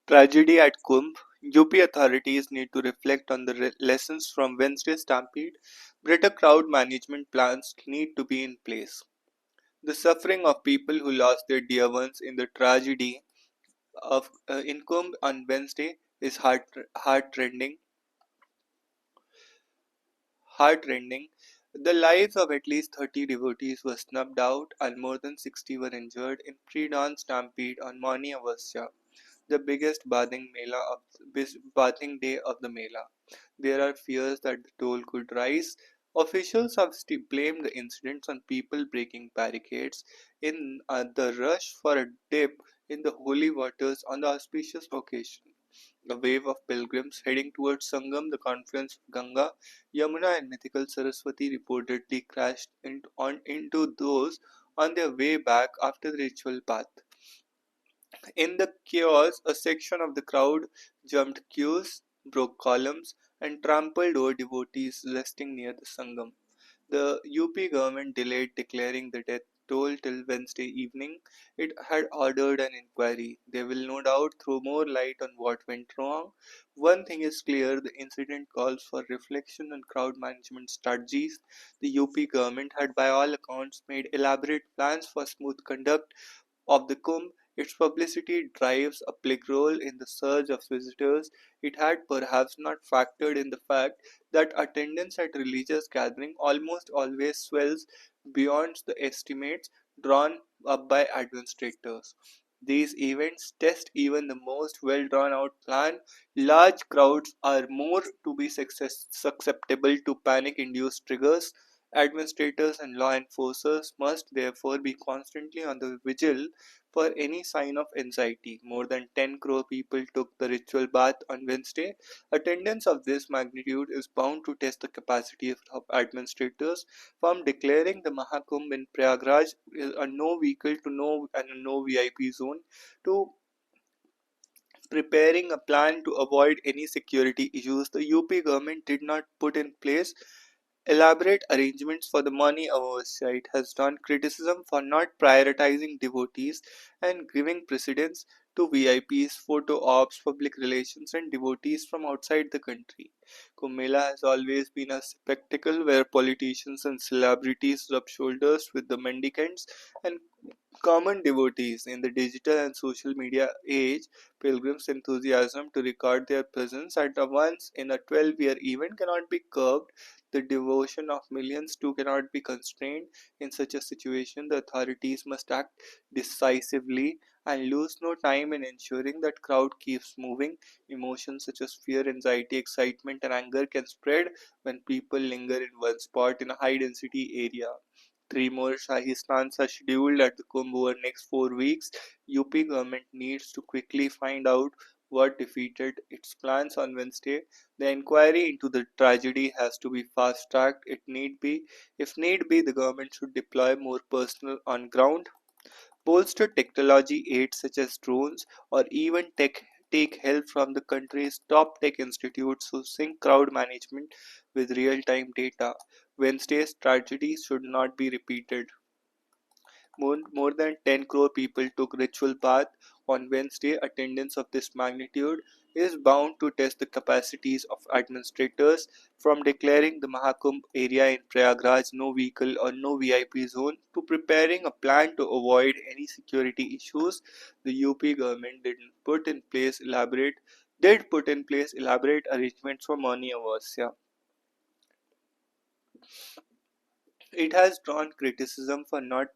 Tragedy at Kumbh. UP authorities need to reflect on the lessons from Wednesday stampede. Better crowd management plans need to be in place. The suffering of people who lost their dear ones in the tragedy of in Kumbh on Wednesday is heartrending. Heartrending. The lives of at least 30 devotees were snuffed out and more than 60 were injured in pre-dawn stampede on Mani Avasya, the biggest bathing day of the Mela. There are fears that the toll could rise. Officials have blamed the incidents on people breaking barricades in the rush for a dip in the holy waters on the auspicious occasion. A wave of pilgrims heading towards Sangam, the confluence of Ganga, Yamuna, and mythical Saraswati, reportedly crashed into those on their way back after the ritual bath. In the chaos, a section of the crowd jumped queues, broke columns, and trampled over devotees resting near the Sangam. The UP government delayed declaring the death toll till Wednesday evening. It had ordered an inquiry. They will no doubt throw more light on what went wrong. One thing is clear, the incident calls for reflection on crowd management strategies. The UP government had by all accounts made elaborate plans for smooth conduct of the Kumbh. Its publicity drives a big role in the surge of visitors. It had perhaps not factored in the fact that attendance at religious gatherings almost always swells beyond the estimates drawn up by administrators. These events test even the most well drawn out plan. Large crowds are more to be susceptible to panic induced triggers. Administrators and law enforcers must therefore be constantly on the vigil for any sign of anxiety. More than 10 crore people took the ritual bath on Wednesday. Attendance of this magnitude is bound to test the capacity of administrators, from declaring the Mahakumbh in Prayagraj a no vehicle to no and a no VIP zone to preparing a plan to avoid any security issues. The UP government did not put in place elaborate arrangements for the money oversight, has drawn criticism for not prioritizing devotees and giving precedence to VIPs, photo ops, public relations, and devotees from outside the country. Kumbh Mela has always been a spectacle where politicians and celebrities rub shoulders with the mendicants and common devotees. In the digital and social media age, pilgrims' enthusiasm to record their presence at a once in a 12-year event cannot be curbed. The devotion of millions too cannot be constrained. In such a situation, the authorities must act decisively and lose no time in ensuring that crowd keeps moving. Emotions such as fear, anxiety, excitement, and anger can spread when people linger in one spot in a high density area. Three more Shahi Snans are scheduled at the Kumbh over next 4 weeks. UP government needs to quickly find out what defeated its plans on Wednesday. The inquiry into the tragedy has to be fast-tracked. If need be, the government should deploy more personnel on ground, bolster technology aids such as drones, or even take help from the country's top tech institutes who sync crowd management with real-time data. Wednesday's tragedy should not be repeated. More than 10 crore people took ritual bath on Wednesday. Attendance of this magnitude is bound to test the capacities of administrators, from declaring the Mahakumbh area in Prayagraj no vehicle or no VIP zone to preparing a plan to avoid any security issues. The UP government did put in place elaborate arrangements for Mani Avasya. It has drawn criticism for not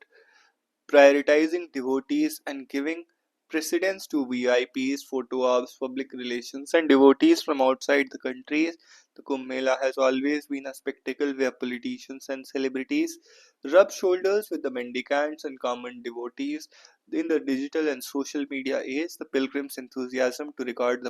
prioritizing devotees and giving precedence to VIPs, photo ops, public relations, and devotees from outside the country. The Kumbh Mela has always been a spectacle where politicians and celebrities rub shoulders with the mendicants and common devotees. In the digital and social media age, the pilgrims' enthusiasm to record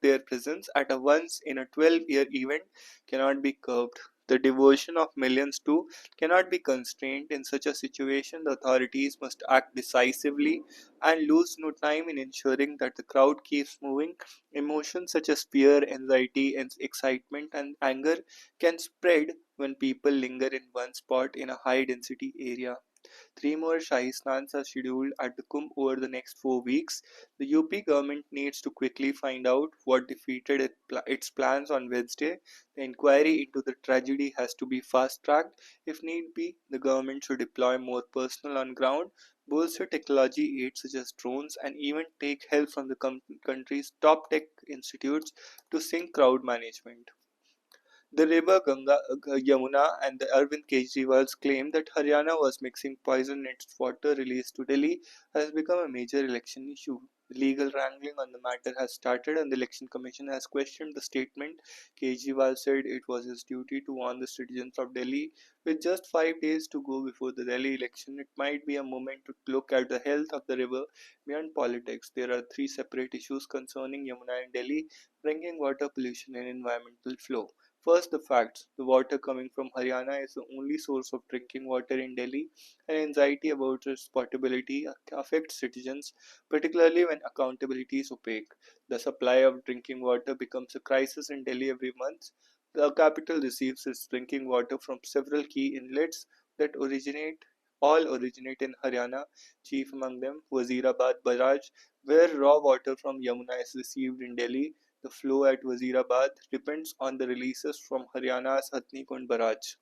their presence at a once in a 12-year event cannot be curbed. The devotion of millions too cannot be constrained. In such a situation, the authorities must act decisively and lose no time in ensuring that the crowd keeps moving. Emotions such as fear, anxiety, and excitement and anger can spread when people linger in one spot in a high density area. Three more Shahi Snans are scheduled at the Kumbh over the next 4 weeks. The UP government needs to quickly find out what defeated its plans on Wednesday. The inquiry into the tragedy has to be fast tracked. If need be, the government should deploy more personnel on ground, bolster technology aids such as drones, and even take help from the country's top tech institutes to sync crowd management. The river Yamuna and the Arvind Kejriwal's claim that Haryana was mixing poison in its water released to Delhi has become a major election issue. The legal wrangling on the matter has started and the Election Commission has questioned the statement. Kejriwal said it was his duty to warn the citizens of Delhi. With just 5 days to go before the Delhi election, it might be a moment to look at the health of the river beyond politics. There are three separate issues concerning Yamuna and Delhi: drinking water, pollution, and environmental flow. First, the facts. The water coming from Haryana is the only source of drinking water in Delhi, and anxiety about its potability affects citizens, particularly when accountability is opaque. The supply of drinking water becomes a crisis in Delhi every month. The capital receives its drinking water from several key inlets that originate in Haryana, chief among them Wazirabad Barrage, where raw water from Yamuna is received in Delhi. The flow at Wazirabad depends on the releases from Haryana's Hathni Kund barrage.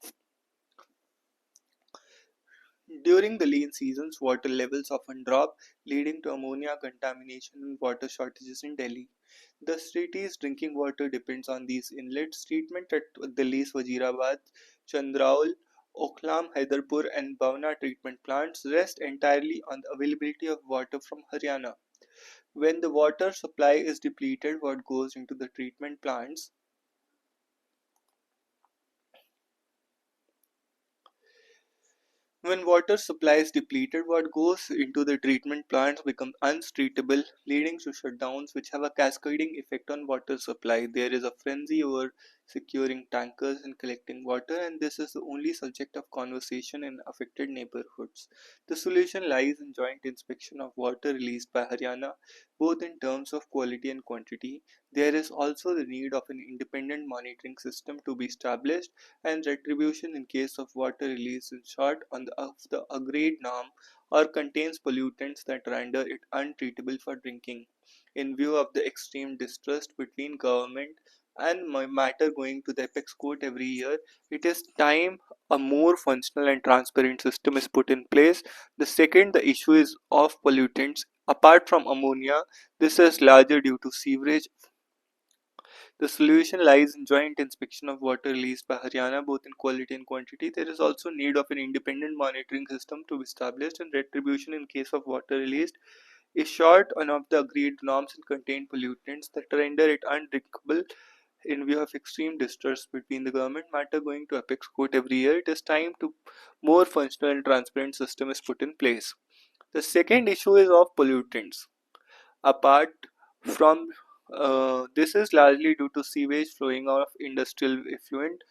During the lean seasons, water levels often drop, leading to ammonia contamination and water shortages in Delhi. The city's drinking water depends on these inlets. Treatment at Delhi's Wazirabad, Chandraul, Okhlam, Haidarpur, and Bhavna treatment plants rest entirely on the availability of water from Haryana. When the water supply is depleted, what goes into the treatment plants When water supply is depleted, what goes into the treatment plants becomes untreatable, leading to shutdowns which have a cascading effect on water supply. There is a frenzy over securing tankers and collecting water, and this is the only subject of conversation in affected neighborhoods. The solution lies in joint inspection of water released by Haryana, both in terms of quality and quantity. There is also the need of an independent monitoring system to be established and retribution in case of water release is short of the agreed norm or contains pollutants that render it untreatable for drinking. In view of the extreme distrust between government and my matter going to the apex court every year, it is time a more functional and transparent system is put in place. The second, the issue is of pollutants. Apart from ammonia, this is larger due to sewerage. The solution lies in joint inspection of water released by Haryana, both in quality and quantity. There is also need of an independent monitoring system to be established, and retribution in case of water released is short of the agreed norms and contain pollutants that render it undrinkable. In view of extreme distrust between the government matter going to apex court every year, it is time to more functional and transparent system is put in place. The second issue is of pollutants. Apart from this is largely due to sewage flowing out of industrial effluent.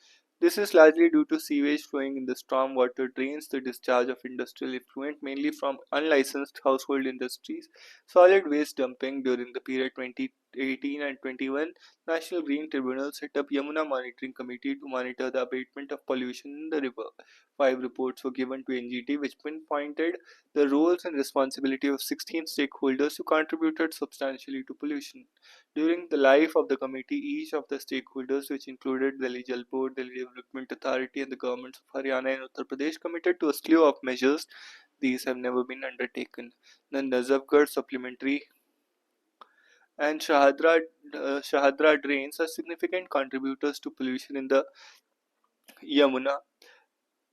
This is largely due to sewage flowing in the storm water drains, the discharge of industrial effluent mainly from unlicensed household industries, solid waste dumping during the period 2018 and 21. National Green Tribunal set up Yamuna Monitoring Committee to monitor the abatement of pollution in the river. 5 reports were given to NGT which pinpointed the roles and responsibility of 16 stakeholders who contributed substantially to pollution. During the life of the committee, each of the stakeholders, which included Delhi Jal Board, Delhi Development Authority, and the governments of Haryana and Uttar Pradesh, committed to a slew of measures. These have never been undertaken. The Nazafgarh Supplementary and Shahadra drains are significant contributors to pollution in the Yamuna,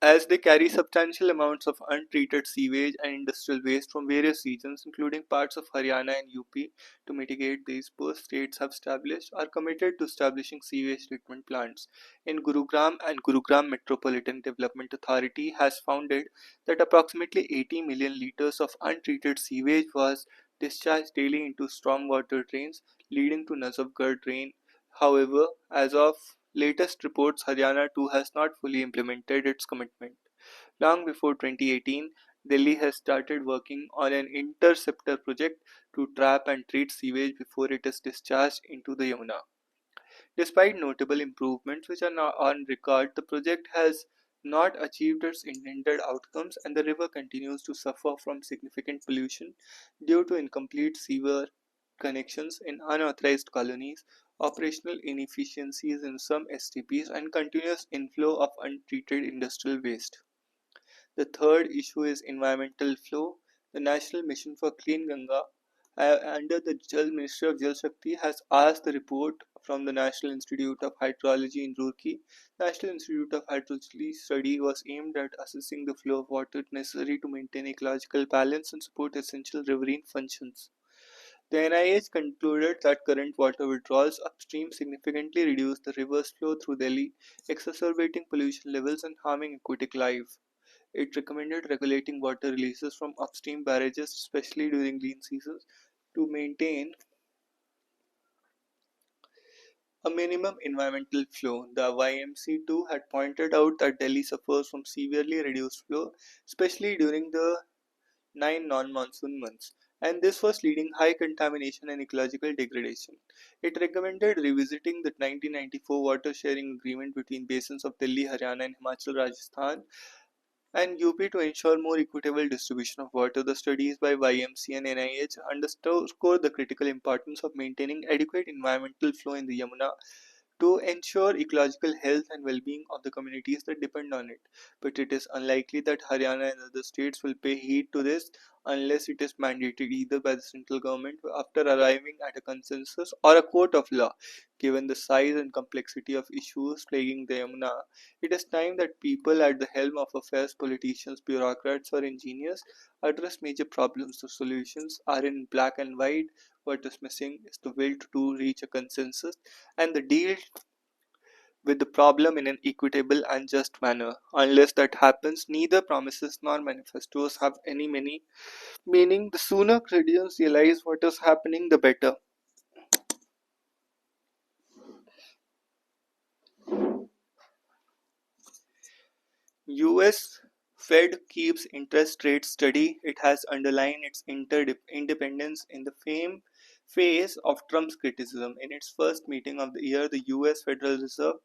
as they carry substantial amounts of untreated sewage and industrial waste from various regions, including parts of Haryana and UP. To mitigate these, both states have established or committed to establishing sewage treatment plants. In Gurugram, and Gurugram Metropolitan Development Authority has founded that approximately 80 million liters of untreated sewage was discharged daily into stormwater drains, leading to Nazafgarh drain. However, as of latest reports, Haryana too has not fully implemented its commitment. Long before 2018, Delhi has started working on an interceptor project to trap and treat sewage before it is discharged into the Yamuna. Despite notable improvements which are now on record, the project has not achieved its intended outcomes, and the river continues to suffer from significant pollution due to incomplete sewer connections in unauthorized colonies, operational inefficiencies in some STPs, and continuous inflow of untreated industrial waste. The third issue is environmental flow. The National Mission for Clean Ganga, under the Ministry of Jal Shakti, has asked the report from the National Institute of Hydrology in Roorkee. National Institute of Hydrology study was aimed at assessing the flow of water necessary to maintain ecological balance and support essential riverine functions. The NIH concluded that current water withdrawals upstream significantly reduce the river's flow through Delhi, exacerbating pollution levels and harming aquatic life. It recommended regulating water releases from upstream barrages, especially during lean seasons, to maintain a minimum environmental flow. The YMC too had pointed out that Delhi suffers from severely reduced flow, especially during the 9 non-monsoon months, and this was leading high contamination and ecological degradation. It recommended revisiting the 1994 water sharing agreement between basins of Delhi, Haryana, and Himachal Rajasthan and UP to ensure more equitable distribution of water. The studies by YMC and NIH underscore the critical importance of maintaining adequate environmental flow in the Yamuna to ensure ecological health and well-being of the communities that depend on it. But it is unlikely that Haryana and other states will pay heed to this unless it is mandated either by the central government after arriving at a consensus or a court of law. Given the size and complexity of issues plaguing the Yamuna, it is time that people at the helm of affairs, politicians, bureaucrats, or engineers address major problems. The solutions are in black and white. What is missing is the will to reach a consensus and the deal with the problem in an equitable and just manner. Unless that happens, neither promises nor manifestos have any meaning. The sooner Canadians realize what is happening, the better. US Fed keeps interest rates steady. It has underlined its independence in the face of Trump's criticism. In its first meeting of the year, the US Federal Reserve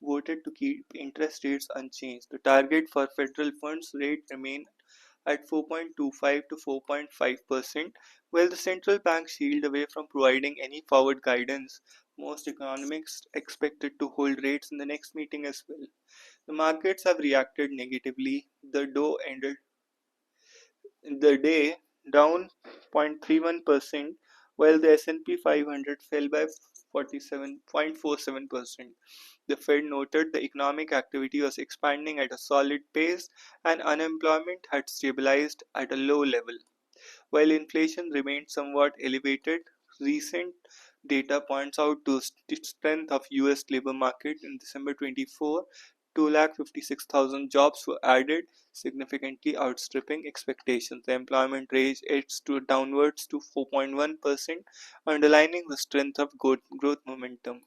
voted to keep interest rates unchanged. The target for federal funds rate remained at 4.25 to 4.5%, while the central bank shield away from providing any forward guidance. Most economists expected to hold rates in the next meeting as well. The markets have reacted negatively. The Dow ended the day down 0.31%, while the S&P 500 fell by 47.47%. The Fed noted the economic activity was expanding at a solid pace and unemployment had stabilized at a low level. While inflation remained somewhat elevated, recent data points out to the strength of US labor market. In December 24, 256,000 jobs were added, significantly outstripping expectations. The employment rate edged downwards to 4.1%, underlining the strength of growth momentum.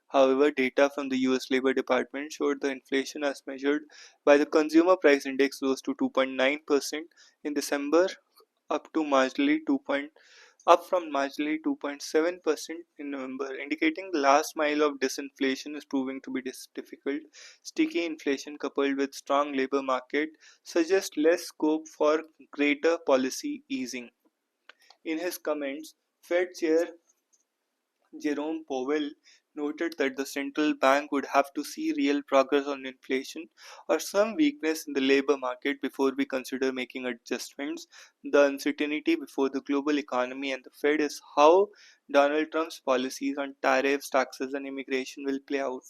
However, data from the US Labor Department showed the inflation as measured by the Consumer Price Index rose to 2.9% in December, up to marginally 2 up from marginally 2.7% in November, indicating the last mile of disinflation is proving to be difficult. Sticky inflation coupled with strong labor market suggests less scope for greater policy easing. In his comments, Fed Chair Jerome Powell noted that the central bank would have to see real progress on inflation or some weakness in the labor market before we consider making adjustments. The uncertainty before the global economy and the Fed is how Donald Trump's policies on tariffs, taxes, and immigration will play out.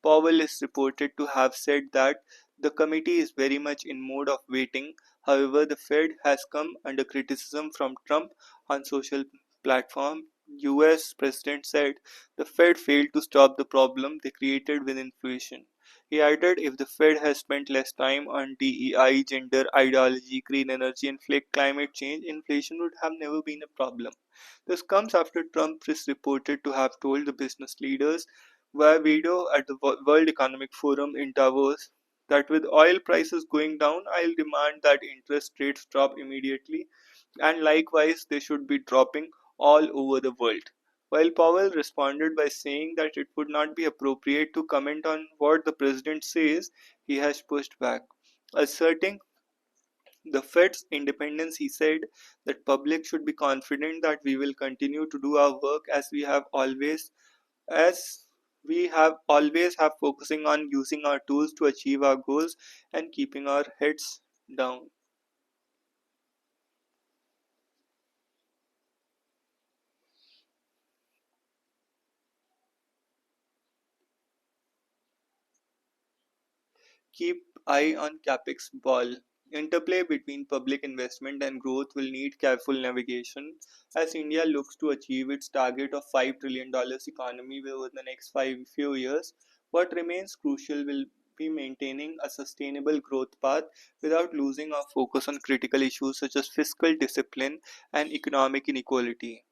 Powell is reported to have said that the committee is very much in mode of waiting. However, the Fed has come under criticism from Trump on social platform. US President said the Fed failed to stop the problem they created with inflation. He added if the Fed has spent less time on DEI, gender ideology, green energy, and climate change, inflation would have never been a problem. This comes after Trump is reported to have told the business leaders via video at the World Economic Forum in Davos that with oil prices going down, I'll demand that interest rates drop immediately and likewise they should be dropping all over the world. While Powell responded by saying that it would not be appropriate to comment on what the president says, he has pushed back. Asserting the Fed's independence, he said that public should be confident that we will continue to do our work as we have always have focusing on using our tools to achieve our goals and keeping our heads down. Keep eye on capex ball. Interplay between public investment and growth will need careful navigation as India looks to achieve its target of $5 trillion economy over the next few years. What remains crucial will be maintaining a sustainable growth path without losing our focus on critical issues such as fiscal discipline and economic inequality.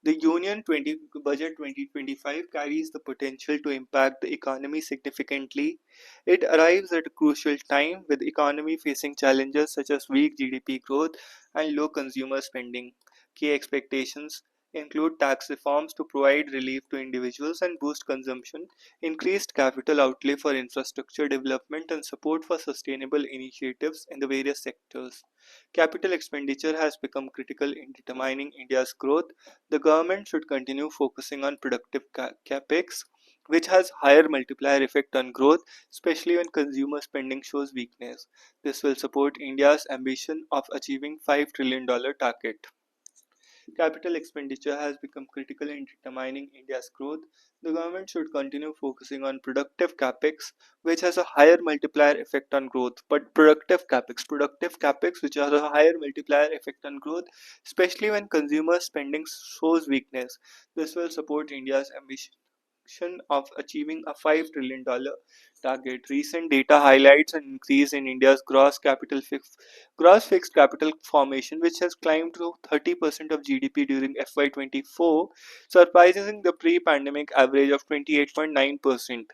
The Union 20 Budget 2025 carries the potential to impact the economy significantly. It arrives at a crucial time with the economy facing challenges such as weak GDP growth and low consumer spending. Key expectations include tax reforms to provide relief to individuals and boost consumption, increased capital outlay for infrastructure development, and support for sustainable initiatives in the various sectors. Capital expenditure has become critical in determining India's growth. The government should continue focusing on productive capex, which has higher multiplier effect on growth, especially when consumer spending shows weakness. This will support India's ambition of achieving $5 trillion target. Capital expenditure has become critical in determining India's growth. The government should continue focusing on productive capex, which has a higher multiplier effect on growth. But productive capex, which has a higher multiplier effect on growth, especially when consumer spending shows weakness. This will support India's ambition of achieving a $5 trillion target. Recent data highlights an increase in India's gross fixed capital formation, which has climbed to 30% of GDP during FY24, surpassing the pre-pandemic average of 28.9%.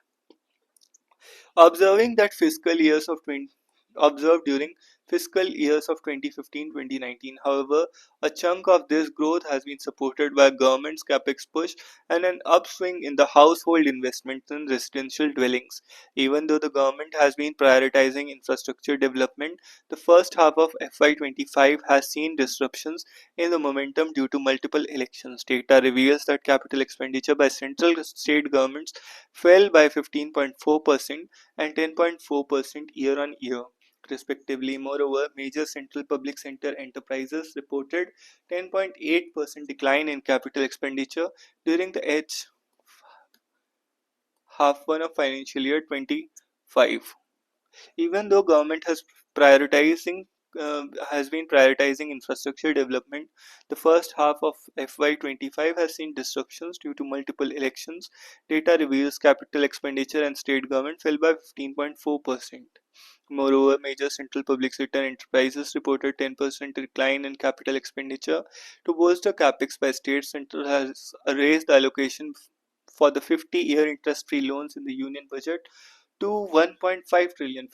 Observing that fiscal years of 20, observed during fiscal years of 2015-2019. However, a chunk of this growth has been supported by government's capex push and an upswing in the household investments in residential dwellings. Even though the government has been prioritizing infrastructure development, the first half of FY25 has seen disruptions in the momentum due to multiple elections. Data reveals that capital expenditure by central state governments fell by 15.4% and 10.4% year on year, respectively. Moreover, major central public sector enterprises reported 10.8% decline in capital expenditure during the H half one of financial year 25. Even though government prioritizing has been prioritizing infrastructure development, the first half of FY25 has seen disruptions due to multiple elections. Data reveals capital expenditure and state government fell by 15.4%. Moreover, major central public sector enterprises reported 10% decline in capital expenditure. To boost the capex by state, central has raised the allocation for the 50-year interest-free loans in the union budget to 1.5 trillion.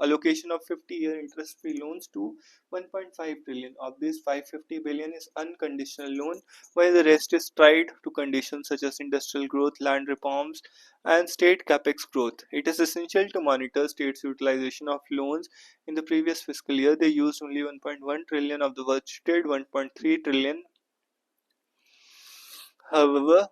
Allocation of 50-year interest-free loans to 1.5 trillion. Of this, 550 billion is unconditional loan, while the rest is tied to conditions such as industrial growth, land reforms, and state capex growth. It is essential to monitor states' utilization of loans. In the previous fiscal year, they used only 1.1 trillion of the budgeted 1.3 trillion. However,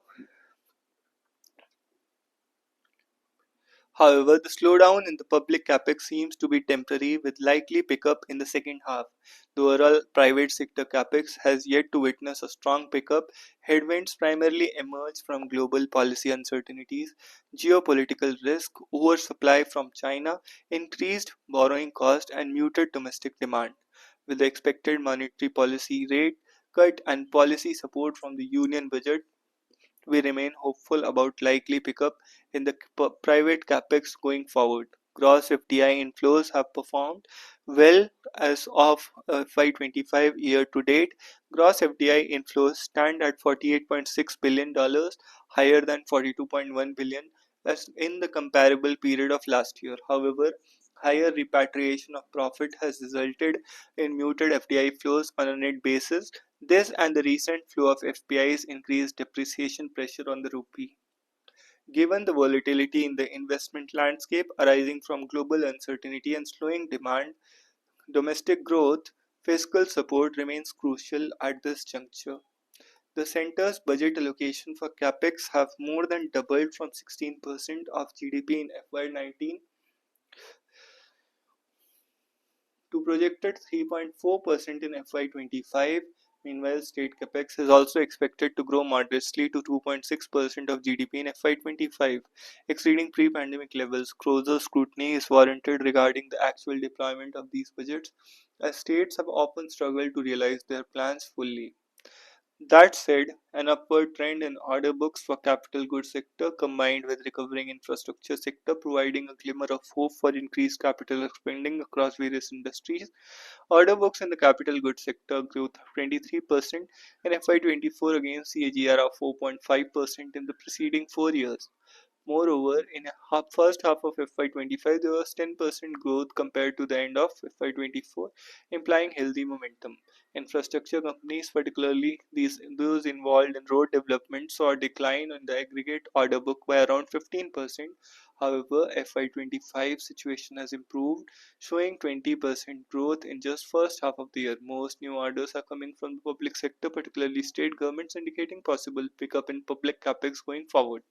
However, the slowdown in the public capex seems to be temporary with likely pickup in the second half. The overall private sector capex has yet to witness a strong pickup. Headwinds primarily emerge from global policy uncertainties, geopolitical risk, oversupply from China, increased borrowing cost, and muted domestic demand. With the expected monetary policy rate cut and policy support from the union budget, we remain hopeful about likely pickup in the private capex going forward. Gross FDI inflows have performed well as of FY25 year to date. Gross FDI inflows stand at $48.6 billion, higher than 42.1 billion as in the comparable period of last year. However, higher repatriation of profit has resulted in muted FDI flows on a net basis. This and the recent flow of FPIs increased depreciation pressure on the rupee. Given the volatility in the investment landscape arising from global uncertainty and slowing demand, domestic growth, fiscal support remains crucial at this juncture. The center's budget allocation for capex have more than doubled from 16% of GDP in FY19 to projected 3.4% in FY25. Meanwhile, state capex is also expected to grow modestly to 2.6% of GDP in FY25, exceeding pre pandemic levels. Closer scrutiny is warranted regarding the actual deployment of these budgets, as states have often struggled to realize their plans fully. That said, an upward trend in order books for capital goods sector combined with recovering infrastructure sector providing a glimmer of hope for increased capital spending across various industries. Order books in the capital goods sector grew 23% in FY24 against CAGR of 4.5% in the preceding 4 years. Moreover, in the first half of FY25, there was 10% growth compared to the end of FY24, implying healthy momentum. Infrastructure companies, particularly those involved in road development, saw a decline in the aggregate order book by around 15%. However, FY25 situation has improved, showing 20% growth in just first half of the year. Most new orders are coming from the public sector, particularly state governments, indicating possible pickup in public capex going forward.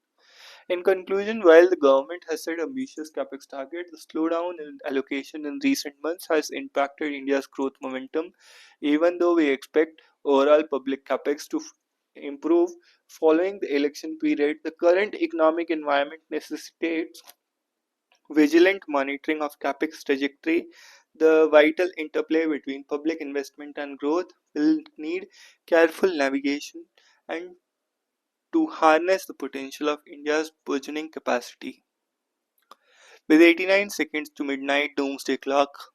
In conclusion, while the government has set ambitious capex targets, the slowdown in allocation in recent months has impacted India's growth momentum. Even though we expect overall public capex to improve following the election period, the current economic environment necessitates vigilant monitoring of capex trajectory. The vital interplay between public investment and growth will need careful navigation and to harness the potential of India's burgeoning capacity. With 89 seconds to midnight, doomsday clock's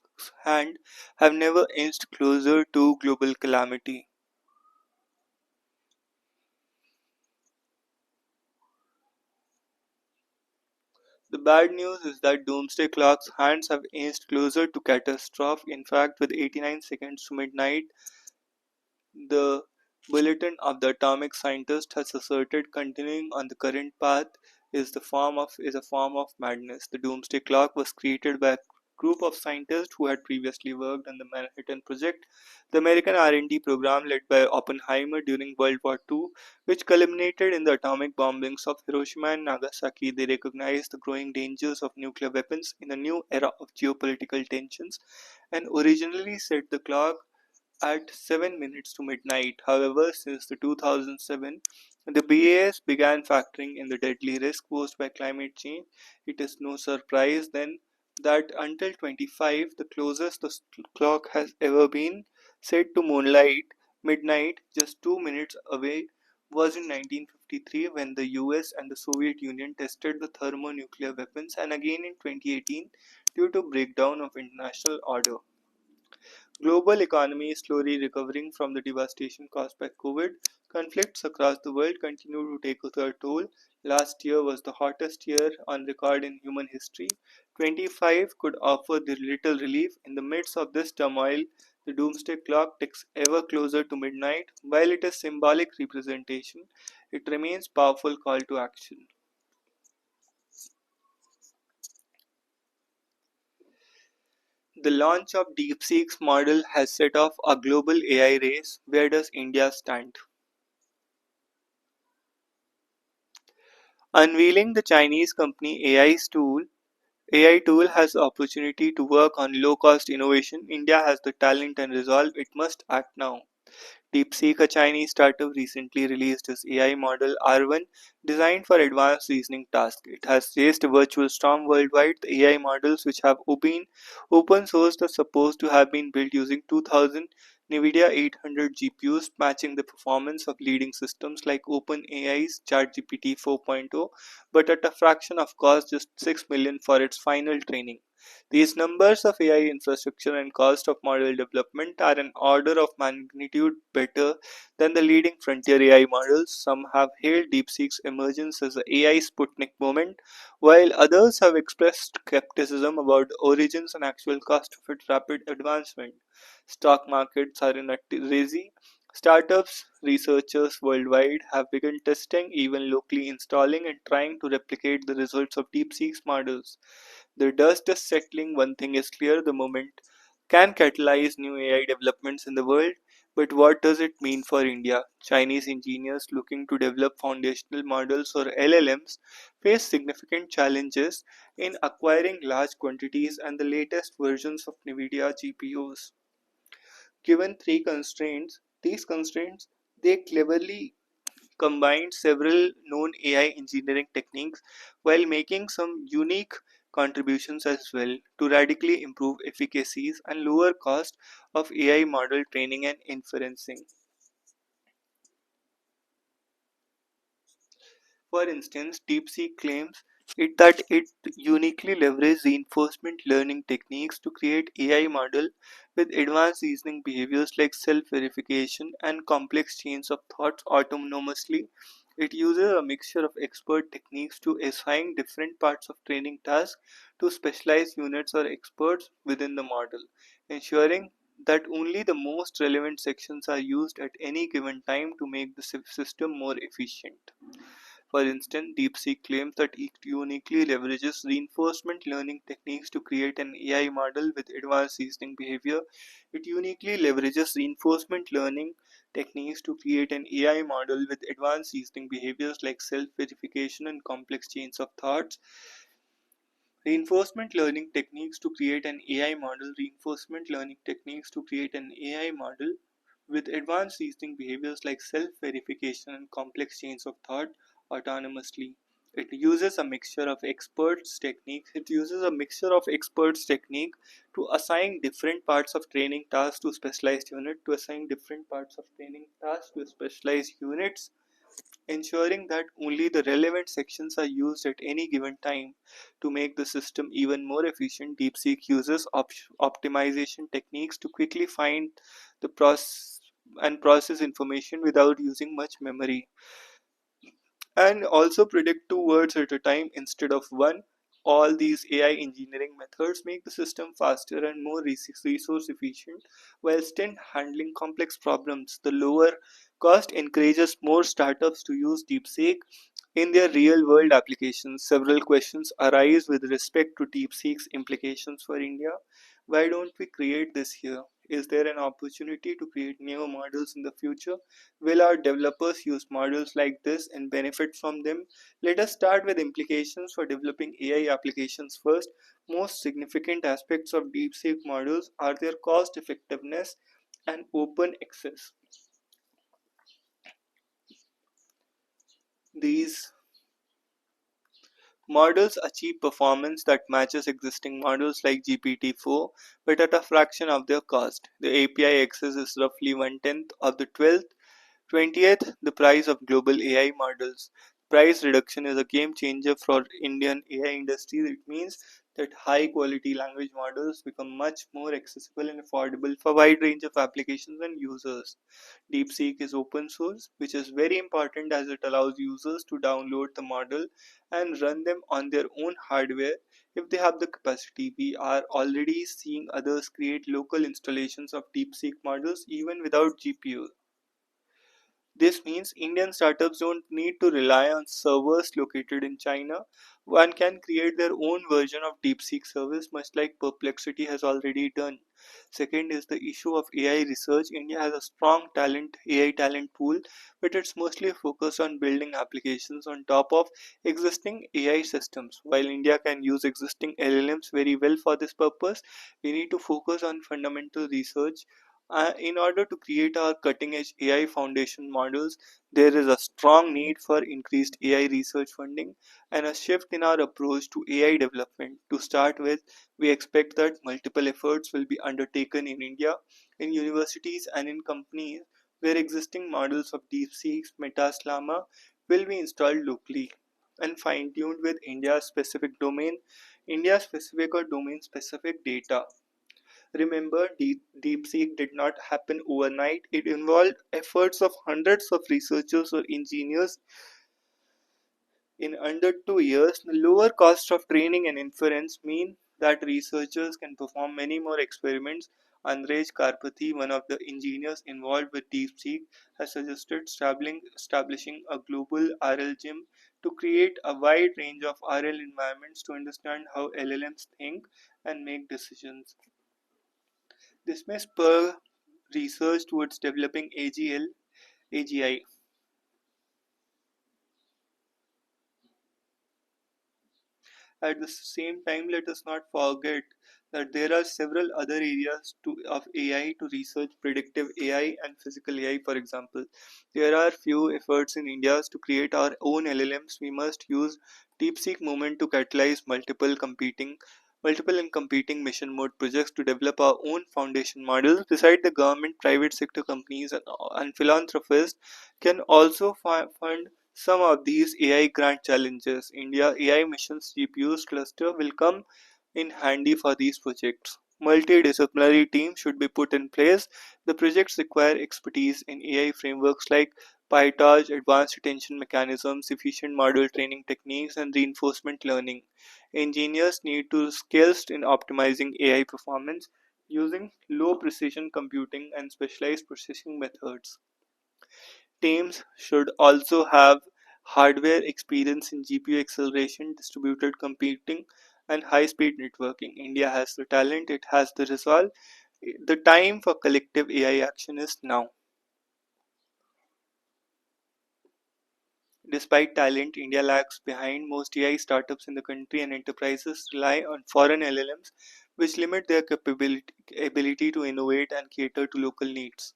hand have never inched closer to global calamity. The bad news is that doomsday clock's hands have inched closer to catastrophe. In fact, with 89 seconds to midnight, the bulletin of the atomic scientist has asserted continuing on the current path is a form of madness. The doomsday clock was created by a group of scientists who had previously worked on the Manhattan Project, the American R&D program led by Oppenheimer during World War II, which culminated in the atomic bombings of Hiroshima and Nagasaki. They recognized the growing dangers of nuclear weapons in a new era of geopolitical tensions and originally set the clock at 7 minutes to midnight. However, since the 2007, the BAS began factoring in the deadly risk posed by climate change. It is no surprise then that until 25, the closest the clock has ever been set to moonlight midnight, just 2 minutes away, was in 1953 when the US and the Soviet Union tested the thermonuclear weapons, and again in 2018 due to breakdown of international order. Global economy is slowly recovering from the devastation caused by COVID. Conflicts across the world continue to take their toll. Last year was the hottest year on record in human history. 25 could offer the little relief. In the midst of this turmoil, the doomsday clock ticks ever closer to midnight. While it is symbolic representation, it remains powerful call to action. The launch of DeepSeek's model has set off a global AI race. Where does India stand? Unveiling the Chinese company AI tool has the opportunity to work on low-cost innovation. India has the talent and resolve. It must act now. DeepSeek, a Chinese startup, recently released its AI model R1 designed for advanced reasoning tasks. It has raised a virtual storm worldwide. The AI models, which have been open sourced, are supposed to have been built using 2000 NVIDIA 800 GPUs, matching the performance of leading systems like OpenAI's ChatGPT 4.0, but at a fraction of cost, just 6 million for its final training. These numbers of AI infrastructure and cost of model development are an order of magnitude better than the leading frontier AI models. Some have hailed DeepSeek's emergence as the AI Sputnik moment, while others have expressed skepticism about the origins and actual cost of its rapid advancement. Stock markets are in a tizzy Startups, researchers worldwide have begun testing, even locally installing and trying to replicate the results of DeepSeek's models. The dust is settling, one thing is clear, the moment can catalyze new AI developments in the world. But what does it mean for India? Chinese engineers looking to develop foundational models or LLMs face significant challenges in acquiring large quantities and the latest versions of NVIDIA GPUs. Given three constraints, these constraints they cleverly combined several known AI engineering techniques while making some unique contributions as well to radically improve efficacies and lower cost of AI model training and inferencing. For instance, DeepSeek claims that it uniquely leverages reinforcement learning techniques to create AI model with advanced reasoning behaviors like self-verification and complex chains of thoughts autonomously. It uses a mixture of expert techniques to assign different parts of training tasks to specialized units or experts within the model, ensuring that only the most relevant sections are used at any given time to make the system more efficient. For instance, DeepSeek claims that it uniquely leverages reinforcement learning techniques to create an AI model with advanced reasoning behavior. It uniquely leverages reinforcement learning techniques to create an AI model with advanced reasoning behaviors like self verification and complex chains of thoughts. Reinforcement learning techniques to create an AI model. Reinforcement learning techniques to create an AI model with advanced reasoning behaviors like self-verification and complex chains of thought autonomously. It uses a mixture of experts technique to assign different parts of training tasks to specialized unit to assign different parts of training tasks to specialized units, ensuring that only the relevant sections are used at any given time. To make the system even more efficient, DeepSeek uses optimization techniques to quickly find the process information without using much memory, and also predict two words at a time instead of one. All these AI engineering methods make the system faster and more resource efficient while still handling complex problems. The lower cost encourages more startups to use DeepSeek in their real world applications. Several questions arise with respect to DeepSeek's implications for India. Why don't we create this here? Is there an opportunity to create new models in the future? Will our developers use models like this and benefit from them? Let us start with implications for developing AI applications first. Most significant aspects of DeepSeek models are their cost effectiveness and open access. These models achieve performance that matches existing models like GPT-4, but at a fraction of their cost. The API access is roughly one-tenth of the 20th the price of global AI models. Price reduction is a game changer for Indian AI industry. It means that high quality language models become much more accessible and affordable for a wide range of applications and users. DeepSeek is open source, which is very important as it allows users to download the model and run them on their own hardware if they have the capacity. We are already seeing others create local installations of DeepSeek models even without GPU. This means Indian startups don't need to rely on servers located in China. One can create their own version of DeepSeek service, much like Perplexity has already done. Second is the issue of AI research. India has a strong AI talent pool, but it's mostly focused on building applications on top of existing AI systems. While India can use existing LLMs very well for this purpose, we need to focus on fundamental research in order to create our cutting edge AI foundation models. There is a strong need for increased AI research funding and a shift in our approach to AI development. To start with, we expect that multiple efforts will be undertaken in India, in universities, and in companies where existing models of DeepSeek's Metaslama will be installed locally and fine tuned with India specific or domain specific data. Remember, DeepSeek did not happen overnight. It involved efforts of hundreds of researchers or engineers in under 2 years. The lower cost of training and inference mean that researchers can perform many more experiments Andrej Karpathy, one of the engineers involved with DeepSeek, has suggested establishing a global RL gym to create a wide range of RL environments to understand how LLMs think and make decisions. This may spur research towards developing AGI. At the same time, let us not forget that there are several other areas of AI to research predictive AI and physical AI, for example. There are few efforts in India to create our own LLMs. We must use DeepSeek movement to catalyze multiple and competing mission mode projects to develop our own foundation models. Beside the government, private sector companies and philanthropists can also fund some of these AI grant challenges. India AI missions GPUs cluster will come in handy for these projects. Multidisciplinary teams should be put in place. The projects require expertise in AI frameworks like PyTorch, advanced attention mechanisms, efficient model training techniques, and reinforcement learning. Engineers need to skills in optimizing AI performance using low precision computing and specialized processing methods. Teams should also have hardware experience in GPU acceleration, distributed computing, and high speed networking. India has the talent, it has the resolve. The time for collective AI action is now. Despite talent, India lags behind. Most AI startups in the country and enterprises rely on foreign LLMs, which limit their ability to innovate and cater to local needs.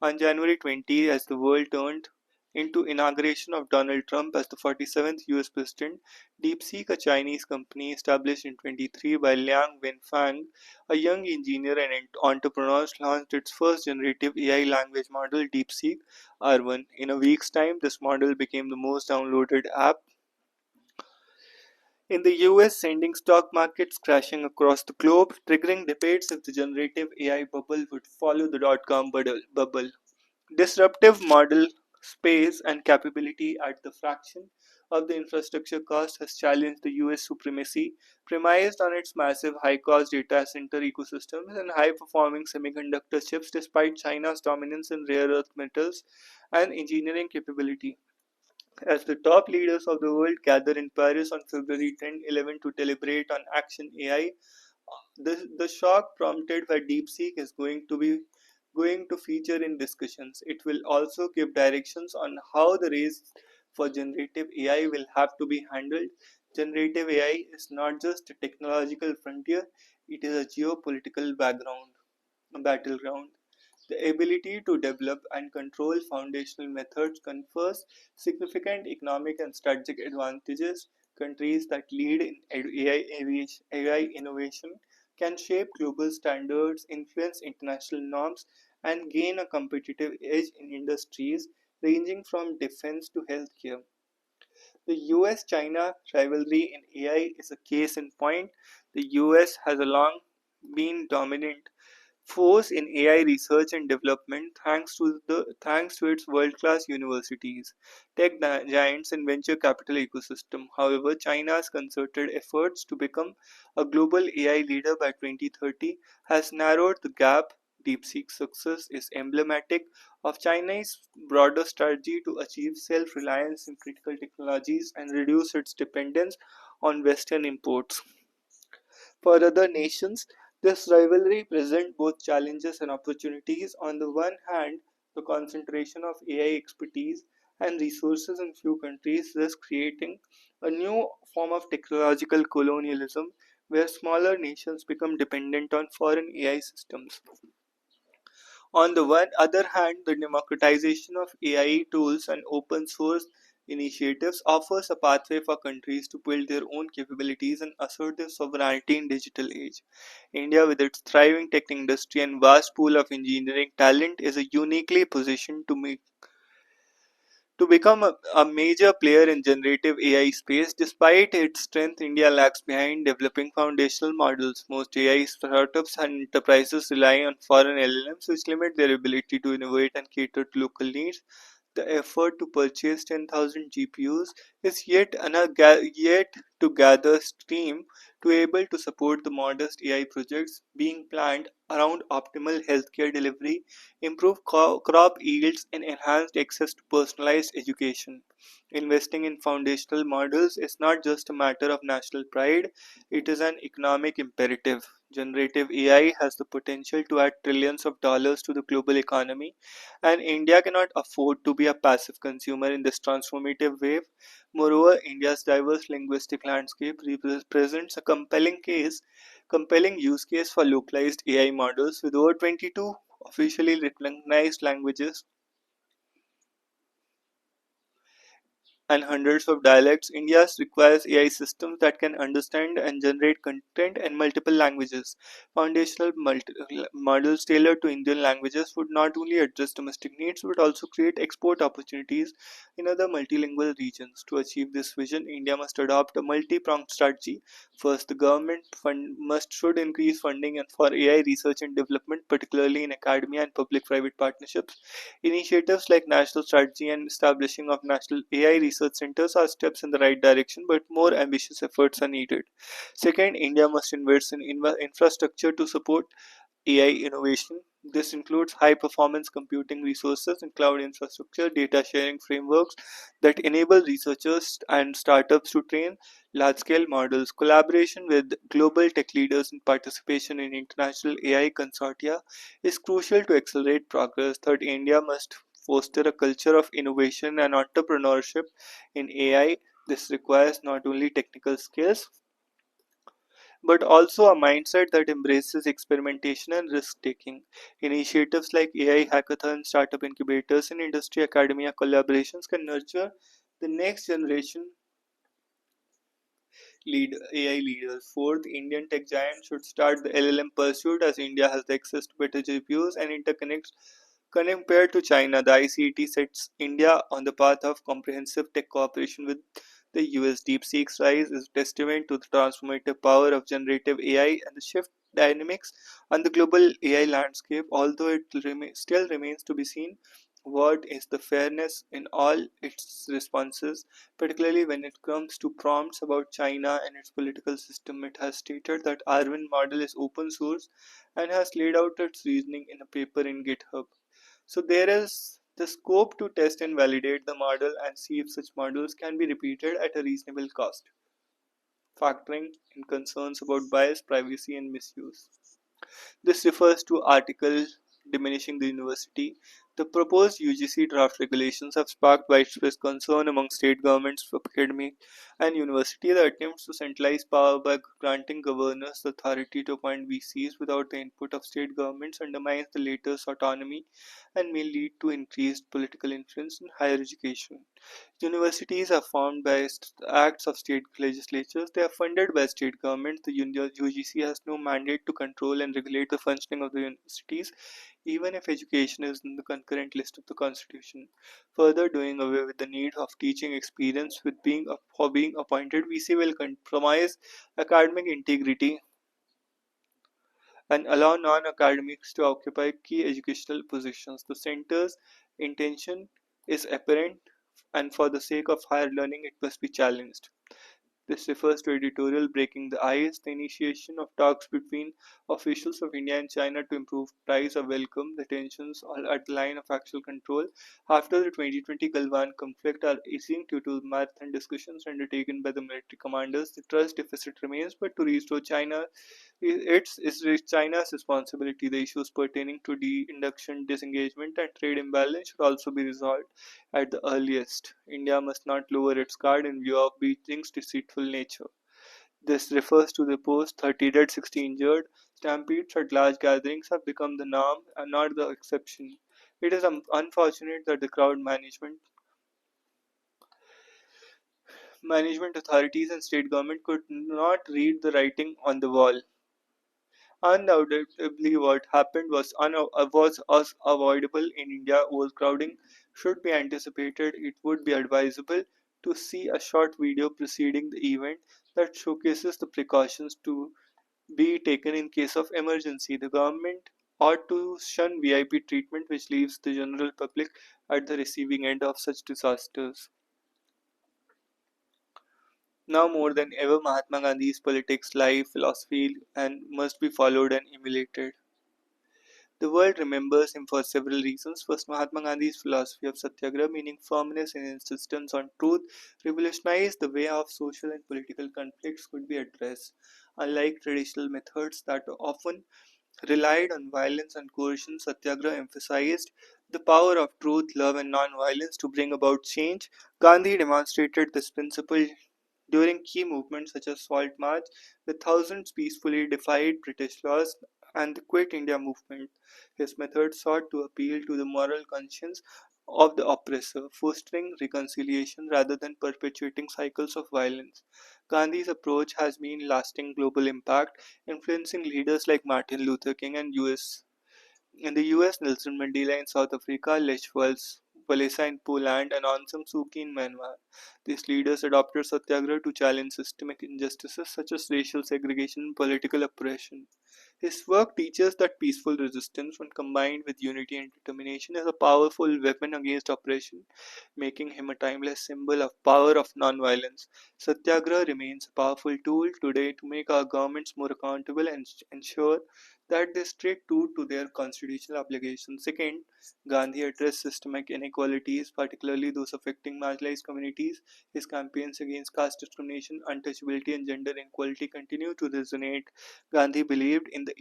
On January 20, as the world turned into inauguration of Donald Trump as the 47th US President, DeepSeek, a Chinese company established in 23 by Liang Wenfang, a young engineer and entrepreneur, launched its first generative AI language model, DeepSeek R1. In a week's time, this model became the most downloaded app in the US, sending stock markets crashing across the globe, triggering debates if the generative AI bubble would follow the dot-com bubble. Disruptive model space and capability at the fraction of the infrastructure cost has challenged the US supremacy, premised on its massive high cost data center ecosystems and high performing semiconductor chips despite China's dominance in rare earth metals and engineering capability. As the top leaders of the world gather in Paris on February 10-11 to deliberate on Action AI, the shock prompted by DeepSeek is going to feature in discussions. It will also give directions on how the race for generative AI will have to be handled. Generative AI is not just a technological frontier, it is a geopolitical battleground. The ability to develop and control foundational methods confers significant economic and strategic advantages. Countries that lead in AI innovation can shape global standards, influence international norms, and gain a competitive edge in industries ranging from defense to healthcare. The US China rivalry in AI is a case in point. The US has a long been dominant force in AI research and development thanks to its world-class universities, giants and venture capital ecosystem. However, China's concerted efforts to become a global AI leader by 2030 has narrowed the gap. DeepSeek's success is emblematic of China's broader strategy to achieve self-reliance in critical technologies and reduce its dependence on Western imports. For other nations, this rivalry presents both challenges and opportunities. On the one hand, the concentration of AI expertise and resources in few countries thus creating a new form of technological colonialism where smaller nations become dependent on foreign AI systems. On the one other hand, the democratization of AI tools and open source initiatives offers a pathway for countries to build their own capabilities and assert their sovereignty in digital age. India, with its thriving tech industry and vast pool of engineering talent, is a uniquely positioned to become a major player in generative AI space. Despite its strength, India lags behind developing foundational models. Most AI startups and enterprises rely on foreign LLMs, which limit their ability to innovate and cater to local needs. The effort to purchase 10,000 GPUs is yet to gather steam to able to support the modest AI projects being planned around optimal healthcare delivery, improved crop yields, and enhanced access to personalized education. Investing in foundational models is not just a matter of national pride, it is an economic imperative. Generative AI has the potential to add trillions of dollars to the global economy, and India cannot afford to be a passive consumer in this transformative wave. Moreover, India's diverse linguistic landscape presents a compelling use case for localized AI models with over 22 officially recognized languages and hundreds of dialects. India requires AI systems that can understand and generate content in multiple languages. Foundational models tailored to Indian languages would not only address domestic needs but also create export opportunities in other multilingual regions. To achieve this vision, India must adopt a multi-pronged strategy. First, the government should increase funding and for AI research and development, particularly in academia and public-private partnerships. Initiatives like National Strategy and establishing of national AI research centers are steps in the right direction, but more ambitious efforts are needed. Second, India must invest in infrastructure to support AI innovation. This includes high performance computing resources and cloud infrastructure, data sharing frameworks that enable researchers and startups to train large scale models. Collaboration with global tech leaders and participation in international AI consortia is crucial to accelerate progress. Third, India must foster a culture of innovation and entrepreneurship in AI. This requires not only technical skills but also a mindset that embraces experimentation and risk taking. Initiatives like AI hackathons, startup incubators, and industry academia collaborations can nurture the next generation AI leaders. Fourth, Indian tech giants should start the LLM pursuit as India has the access to better GPUs and interconnects. Compared to China, the ICT sets India on the path of comprehensive tech cooperation with the US. DeepSeek's rise is a testament to the transformative power of generative AI and the shift dynamics on the global AI landscape, although it still remains to be seen what is the fairness in all its responses, particularly when it comes to prompts about China and its political system. It has stated that Arvind model is open source and has laid out its reasoning in a paper in GitHub. So there is the scope to test and validate the model and see if such models can be repeated at a reasonable cost, factoring in concerns about bias, privacy, and misuse. This refers to article diminishing the university. The proposed UGC draft regulations have sparked widespread concern among state governments, academic, and university. The attempts to centralize power by granting governors the authority to appoint VCs without the input of state governments undermines the latter's autonomy and may lead to increased political influence in higher education. Universities are formed by acts of state legislatures. They are funded by state governments. The UGC has no mandate to control and regulate the functioning of the universities, even if education is in the concurrent list of the Constitution. Further, doing away with the need of teaching experience with being appointed VC will compromise academic integrity and allow non-academics to occupy key educational positions. The center's intention is apparent, and for the sake of higher learning, it must be challenged. This refers to editorial breaking the ice. The initiation of talks between officials of India and China to improve ties are welcome. The tensions are at the line of actual control after the 2020 Galwan conflict are easing due to marathon discussions undertaken by the military commanders. The trust deficit remains, but to restore China, it's China's responsibility. The issues pertaining to de-induction, disengagement, and trade imbalance should also be resolved at the earliest. India must not lower its guard in view of Beijing's deceitful nature. This refers to the post 30 dead, 60 injured. Stampedes at large gatherings have become the norm and not the exception. It is unfortunate that the crowd management authorities and state government could not read the writing on the wall. Undoubtedly, what happened was avoidable in India. Overcrowding should be anticipated. It would be advisable to see a short video preceding the event that showcases the precautions to be taken in case of emergency. The government ought to shun VIP treatment which leaves the general public at the receiving end of such disasters. Now more than ever, Mahatma Gandhi's politics, life, philosophy, and must be followed and emulated. The world remembers him for several reasons. First, Mahatma Gandhi's philosophy of satyagraha, meaning firmness and insistence on truth, revolutionized the way of social and political conflicts could be addressed. Unlike traditional methods that often relied on violence and coercion, Satyagraha emphasized the power of truth, love, and non-violence to bring about change. Gandhi demonstrated this principle during key movements such as Salt March, where thousands peacefully defied British laws, and the Quit India movement. His method sought to appeal to the moral conscience of the oppressor, fostering reconciliation rather than perpetuating cycles of violence. Gandhi's approach has been lasting global impact, influencing leaders like Martin Luther King in the US, Nelson Mandela in South Africa, Lech Walesa in Poland, and Aung San Suu Kyi in Myanmar. These leaders adopted satyagraha to challenge systemic injustices such as racial segregation and political oppression. His work teaches that peaceful resistance, when combined with unity and determination, is a powerful weapon against oppression, making him a timeless symbol of power of non-violence. Satyagraha remains a powerful tool today to make our governments more accountable and ensure that they stay true to their constitutional obligations. Second, Gandhi addressed systemic inequalities, particularly those affecting marginalized communities. His campaigns against caste discrimination, untouchability, and gender inequality continue to resonate. Gandhi believed in the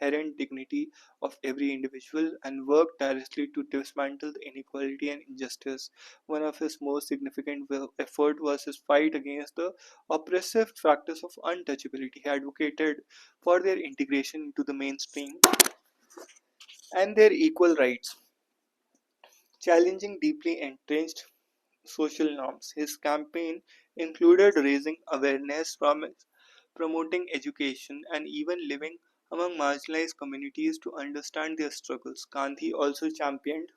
inherent dignity of every individual and worked tirelessly to dismantle the inequality and injustice. One of his most significant effort was his fight against the oppressive practice of untouchability. He advocated for their integration into the mainstream and their equal rights, challenging deeply entrenched social norms. His campaign included raising awareness from promoting education, and even living among marginalized communities to understand their struggles. Gandhi also championed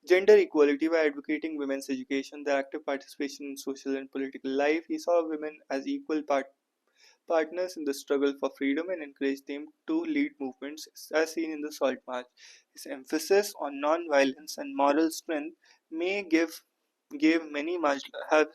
gender equality by advocating women's education, their active participation in social and political life. He saw women as equal partners in the struggle for freedom and encouraged them to lead movements as seen in the Salt March. His emphasis on non-violence and moral strength may gave many have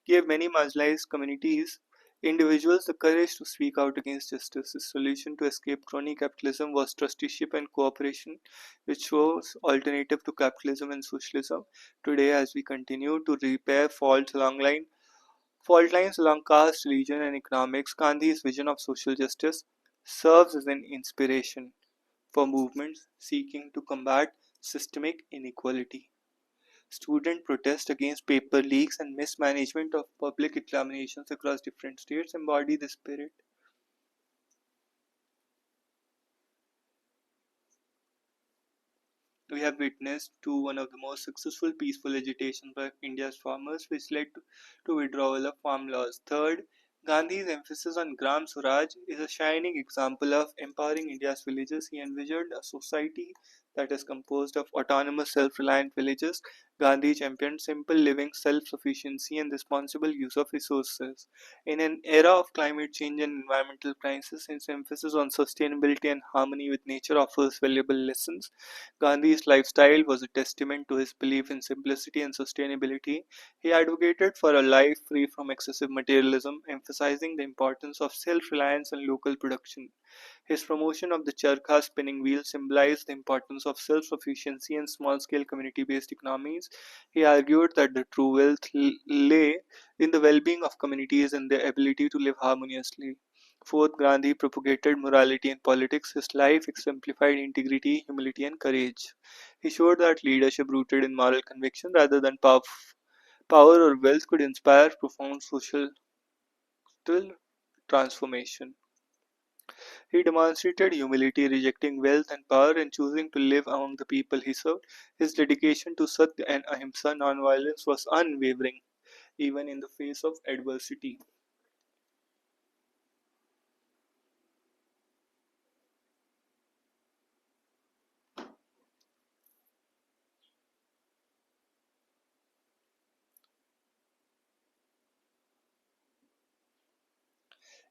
gave many marginalized communities individuals the courage to speak out against justice. His solution to escape crony capitalism was trusteeship and cooperation, which was alternative to capitalism and socialism. Today, as we continue to repair fault lines along caste, religion, and economics, Gandhi's vision of social justice serves as an inspiration for movements seeking to combat systemic inequality. Student protest against paper leaks and mismanagement of public examinations across different states embody this spirit. We have witnessed to one of the most successful peaceful agitations by India's farmers, which led to withdrawal of farm laws. Third, Gandhi's emphasis on Gram Swaraj is a shining example of empowering India's villages. He envisioned a society that is composed of autonomous, self-reliant villages. Gandhi championed simple living, self-sufficiency, and responsible use of resources. In an era of climate change and environmental crisis, his emphasis on sustainability and harmony with nature offers valuable lessons. Gandhi's lifestyle was a testament to his belief in simplicity and sustainability. He advocated for a life free from excessive materialism, emphasizing the importance of self reliance and local production. His promotion of the charkha spinning wheel symbolized the importance of self sufficiency and small scale community based economies. He argued that the true wealth lay in the well being of communities and their ability to live harmoniously. Fourth, Gandhi propagated morality in politics. His life exemplified integrity, humility, and courage. He showed that leadership rooted in moral conviction rather than power or wealth could inspire profound social transformation. He demonstrated humility, rejecting wealth and power and choosing to live among the people he served. His dedication to Satya and Ahimsa non-violence was unwavering, even in the face of adversity.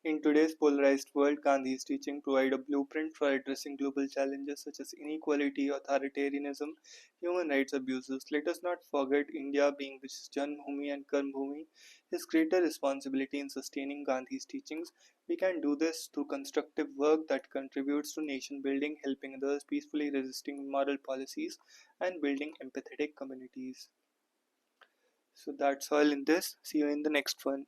In today's polarized world, Gandhi's teachings provide a blueprint for addressing global challenges such as inequality, authoritarianism, human rights abuses. Let us not forget India, being which is Janmabhoomi and Karmabhoomi, his greater responsibility in sustaining Gandhi's teachings. We can do this through constructive work that contributes to nation building, helping others, peacefully resisting immoral policies, and building empathetic communities. So that's all in this. See you in the next one.